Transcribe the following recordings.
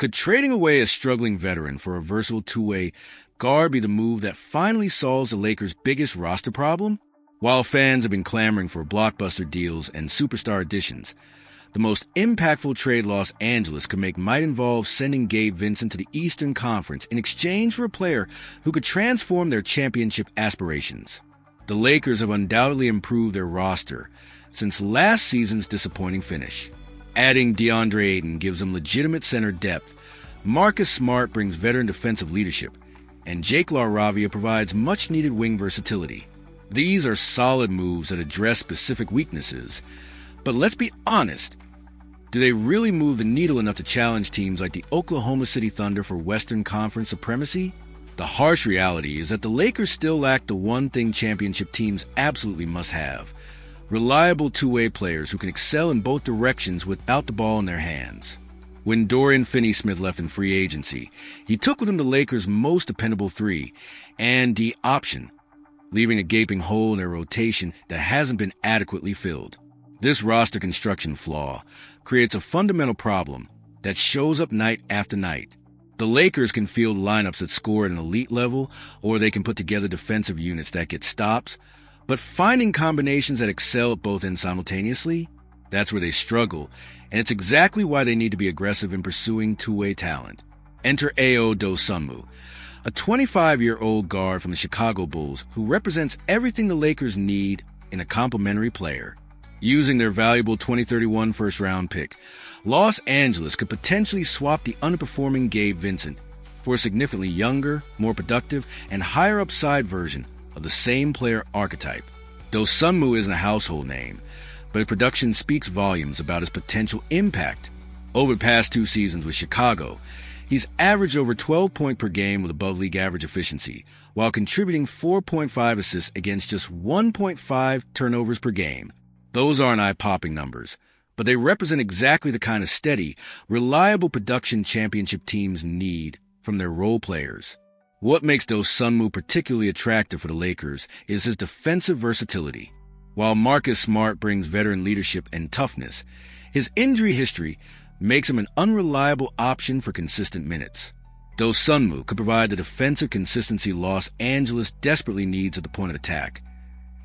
Could trading away a struggling veteran for a versatile two-way guard be the move that finally solves the Lakers' biggest roster problem? While fans have been clamoring for blockbuster deals and superstar additions, the most impactful trade Los Angeles could make might involve sending Gabe Vincent to the Eastern Conference in exchange for a player who could transform their championship aspirations. The Lakers have undoubtedly improved their roster since last season's disappointing finish. Adding DeAndre Ayton gives them legitimate center depth, Marcus Smart brings veteran defensive leadership, and Jake LaRavia provides much-needed wing versatility. These are solid moves that address specific weaknesses, but let's be honest, do they really move the needle enough to challenge teams like the Oklahoma City Thunder for Western Conference supremacy? The harsh reality is that the Lakers still lack the one thing championship teams absolutely must have: reliable two-way players who can excel in both directions without the ball in their hands. When Dorian Finney-Smith left in free agency, he took with him the Lakers' most dependable 3 and D option, leaving a gaping hole in their rotation that hasn't been adequately filled. This roster construction flaw creates a fundamental problem that shows up night after night. The Lakers can field lineups that score at an elite level, or they can put together defensive units that get stops, but finding combinations that excel at both ends simultaneously, that's where they struggle, and it's exactly why they need to be aggressive in pursuing two-way talent. Enter Ayo Dosunmu, a 25-year-old guard from the Chicago Bulls who represents everything the Lakers need in a complementary player. Using their valuable 2031 first-round pick, Los Angeles could potentially swap the underperforming Gabe Vincent for a significantly younger, more productive, and higher upside version of the same player archetype. Dosunmu isn't a household name, but his production speaks volumes about his potential impact. Over the past 2 seasons with Chicago, he's averaged over 12 points per game with above-league average efficiency, while contributing 4.5 assists against just 1.5 turnovers per game. Those aren't eye-popping numbers, but they represent exactly the kind of steady, reliable production championship teams need from their role players. What makes Dosunmu particularly attractive for the Lakers is his defensive versatility. While Marcus Smart brings veteran leadership and toughness, his injury history makes him an unreliable option for consistent minutes. Dosunmu could provide the defensive consistency Los Angeles desperately needs at the point of attack,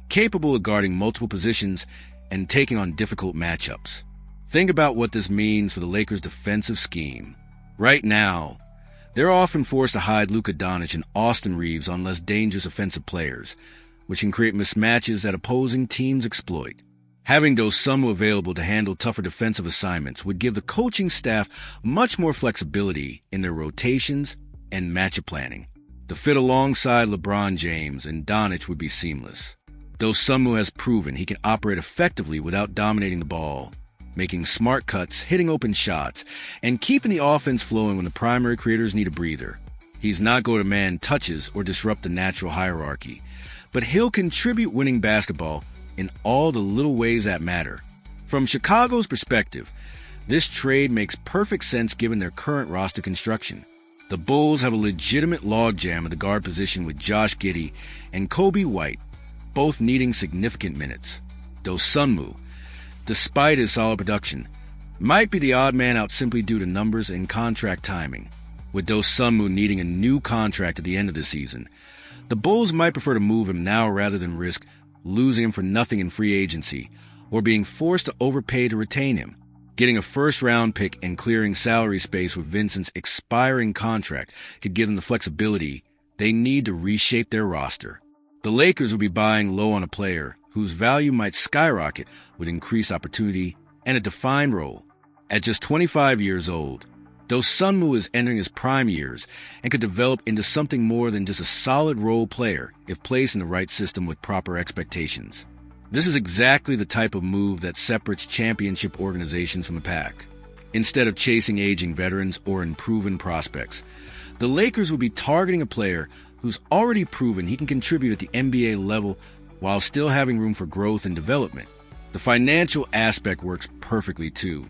capable of guarding multiple positions and taking on difficult matchups. Think about what this means for the Lakers' defensive scheme. Right now, they're often forced to hide Luka Doncic and Austin Reeves on less dangerous offensive players, which can create mismatches that opposing teams exploit. Having Dosunmu available to handle tougher defensive assignments would give the coaching staff much more flexibility in their rotations and matchup planning. The fit alongside LeBron James and Doncic would be seamless. Dosunmu has proven he can operate effectively without dominating the ball, making smart cuts, hitting open shots, and keeping the offense flowing when the primary creators need a breather. He's not going to demand touches or disrupt the natural hierarchy, but he'll contribute winning basketball in all the little ways that matter. From Chicago's perspective, this trade makes perfect sense given their current roster construction. The Bulls have a legitimate logjam at the guard position with Josh Giddey and Kobe White, both needing significant minutes. Dosunmu, despite his solid production, might be the odd man out simply due to numbers and contract timing. With Dosunmu needing a new contract at the end of the season, the Bulls might prefer to move him now rather than risk losing him for nothing in free agency or being forced to overpay to retain him. Getting a first-round pick and clearing salary space with Vincent's expiring contract could give them the flexibility they need to reshape their roster. The Lakers will be buying low on a player whose value might skyrocket with increased opportunity and a defined role. At just 25 years old, Dosunmu is entering his prime years and could develop into something more than just a solid role player if placed in the right system with proper expectations. This is exactly the type of move that separates championship organizations from the pack. Instead of chasing aging veterans or unproven prospects, the Lakers will be targeting a player who's already proven he can contribute at the NBA level while still having room for growth and development. The financial aspect works perfectly too.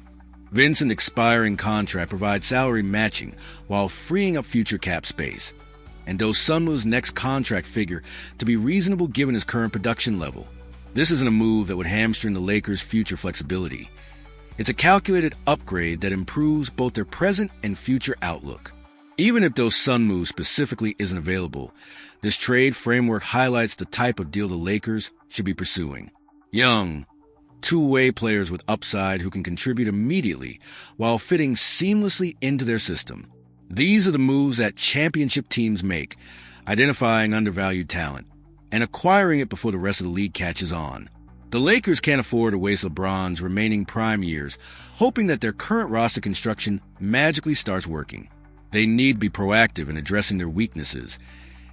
Vincent's expiring contract provides salary matching while freeing up future cap space, and Dosunmu's next contract figure to be reasonable given his current production level. This isn't a move that would hamstring the Lakers' future flexibility. It's a calculated upgrade that improves both their present and future outlook. Even if Dosunmu specifically isn't available, this trade framework highlights the type of deal the Lakers should be pursuing. Young, two-way players with upside who can contribute immediately while fitting seamlessly into their system. These are the moves that championship teams make, identifying undervalued talent and acquiring it before the rest of the league catches on. The Lakers can't afford to waste LeBron's remaining prime years hoping that their current roster construction magically starts working. They need to be proactive in addressing their weaknesses,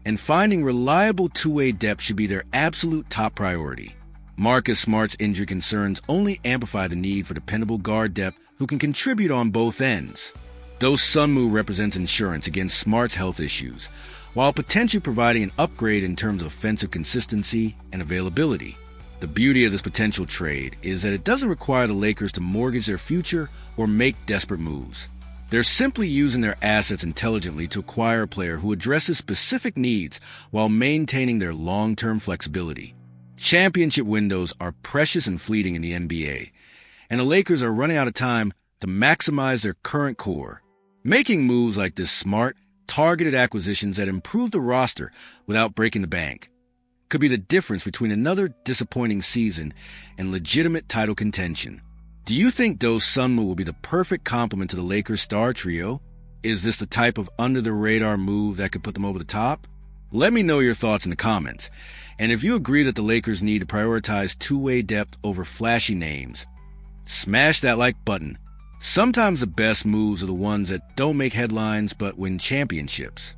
and finding reliable two-way depth should be their absolute top priority. Marcus Smart's injury concerns only amplify the need for dependable guard depth who can contribute on both ends. Dosunmu represents insurance against Smart's health issues, while potentially providing an upgrade in terms of offensive consistency and availability. The beauty of this potential trade is that it doesn't require the Lakers to mortgage their future or make desperate moves. They're simply using their assets intelligently to acquire a player who addresses specific needs while maintaining their long-term flexibility. Championship windows are precious and fleeting in the NBA, and the Lakers are running out of time to maximize their current core. Making moves like this smart, targeted acquisitions that improve the roster without breaking the bank could be the difference between another disappointing season and legitimate title contention. Do you think Dosunmu will be the perfect complement to the Lakers' star trio? Is this the type of under-the-radar move that could put them over the top? Let me know your thoughts in the comments. And if you agree that the Lakers need to prioritize two-way depth over flashy names, smash that like button. Sometimes the best moves are the ones that don't make headlines but win championships.